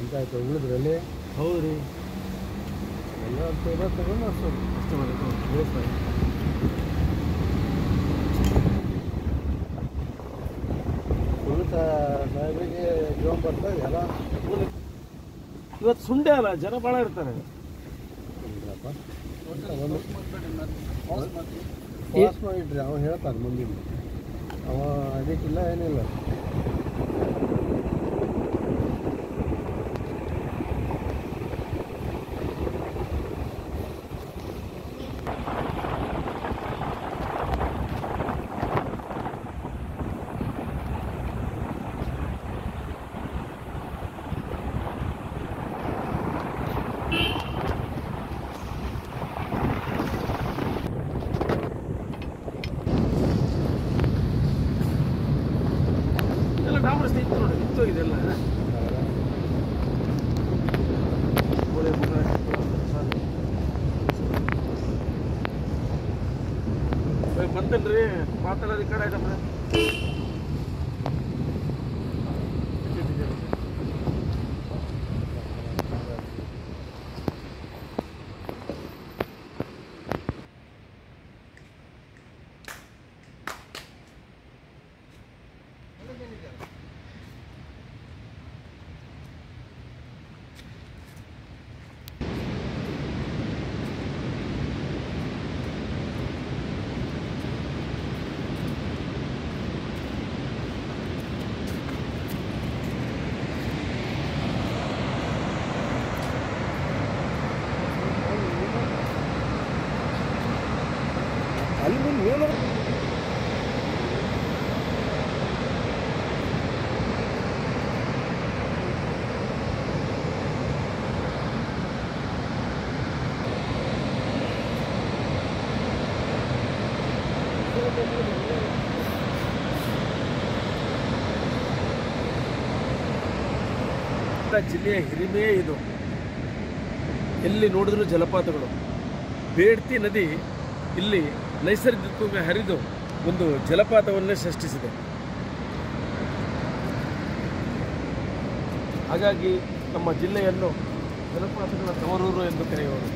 ಅಂತ ಆಯ್ತು ಉಳಿದ್ರಲ್ಲಿ. ಹೌದು ರೀ, ಎಲ್ಲ ತಗೊಂಡು ಅಷ್ಟು ಬರುತ್ತೆ. ಸಾಹೇಬರಿಗೆ ಜೋಮ್ ಬರ್ತಾ ಎಲ್ಲ ಇವತ್ತು ಸುಂಡೆ ಅಲ್ಲ, ಜನ ಭಾಳ ಇರ್ತಾರೆ. ಪಾಸ್ ಮಾಡಿಟ್ರಿ, ಅವ ಹೇಳ್ತಾನೆ ಮುಂದಿನ, ಅವ ಅದಕ್ಕಿಲ್ಲ ಏನಿಲ್ಲ. ಡಾಮರಸ್ ಇತ್ತು ನೋಡಿ, ನಿಂತೋಗಿದೆಲ್ಲ. ಬಂತೇನ್ರಿ ಮಾತಾಡೋದು ಈ ಕಡೆ ಆಯ್ತಪ್ಪ. ಅಲ್ಲಿ ಮೇಲೆ ಜಿಲ್ಲೆಯ ಹಿರಿಮೆಯೇ ಇದು. ಎಲ್ಲಿ ನೋಡಿದ್ರು ಜಲಪಾತಗಳು. ಬೇಡ್ತಿ ನದಿ ಇಲ್ಲಿ ನೈಸರ್ಗಿಕವಾಗಿ ಹರಿದು ಒಂದು ಜಲಪಾತವನ್ನೇ ಸೃಷ್ಟಿಸಿದೆ. ಹಾಗಾಗಿ ನಮ್ಮ ಜಿಲ್ಲೆಯನ್ನು ಜಲಪಾತಗಳ ತವರೂರು ಎಂದು ಕರೆಯುವರು.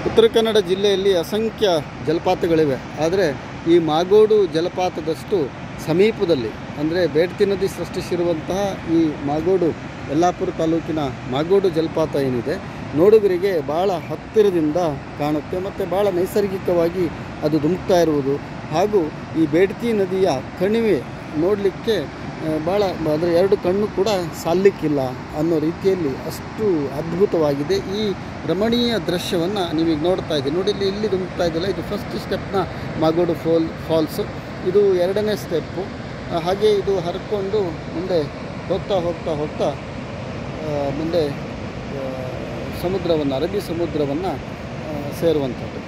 ಉತ್ತರ ಕನ್ನಡ ಜಿಲ್ಲೆಯಲ್ಲಿ ಅಸಂಖ್ಯ ಜಲಪಾತಗಳಿವೆ. ಆದರೆ ಈ ಮಾಗೋಡು ಜಲಪಾತದಷ್ಟು ಸಮೀಪದಲ್ಲಿ, ಅಂದರೆ ಬೇಡ್ತಿ ನದಿ ಸೃಷ್ಟಿಸಿರುವಂತಹ ಈ ಮಾಗೋಡು, ಯಲ್ಲಾಪುರ ತಾಲೂಕಿನ ಮಾಗೋಡು ಜಲಪಾತ ಏನಿದೆ, ನೋಡುಗರಿಗೆ ಭಾಳ ಹತ್ತಿರದಿಂದ ಕಾಣುತ್ತೆ ಮತ್ತು ಭಾಳ ನೈಸರ್ಗಿಕವಾಗಿ ಅದು ಧುಮುಕ್ತಾ ಇರುವುದು. ಹಾಗೂ ಈ ಬೇಡ್ತಿ ನದಿಯ ಕಣಿವೆ ನೋಡಲಿಕ್ಕೆ ಭಾಳ, ಅದರ ಎರಡು ಕಣ್ಣು ಕೂಡ ಸಾಲಲಿಕ್ಕಿಲ್ಲ ಅನ್ನೋ ರೀತಿಯಲ್ಲಿ ಅಷ್ಟು ಅದ್ಭುತವಾಗಿದೆ. ಈ ರಮಣೀಯ ದೃಶ್ಯವನ್ನು ನೀವೀಗ ನೋಡ್ತಾ ಇದ್ದೀವಿ. ನೋಡಿ, ಇಲ್ಲಿ ಧುಮುಕ್ತಾ ಇದೆಯಲ್ಲ, ಇದು ಫಸ್ಟ್ ಸ್ಟೆಪ್ನ ಮಾಗೋಡು ಫಾಲ್ಸು. ಇದು ಎರಡನೇ ಸ್ಟೆಪ್ಪು. ಹಾಗೆ ಇದು ಹರ್ಕೊಂಡು ಮುಂದೆ ಹೋಗ್ತಾ ಮುಂದೆ ಸಮುದ್ರವನ್ನು, ಅರಬ್ಬಿ ಸಮುದ್ರವನ್ನು ಸೇರುವಂಥದ್ದು.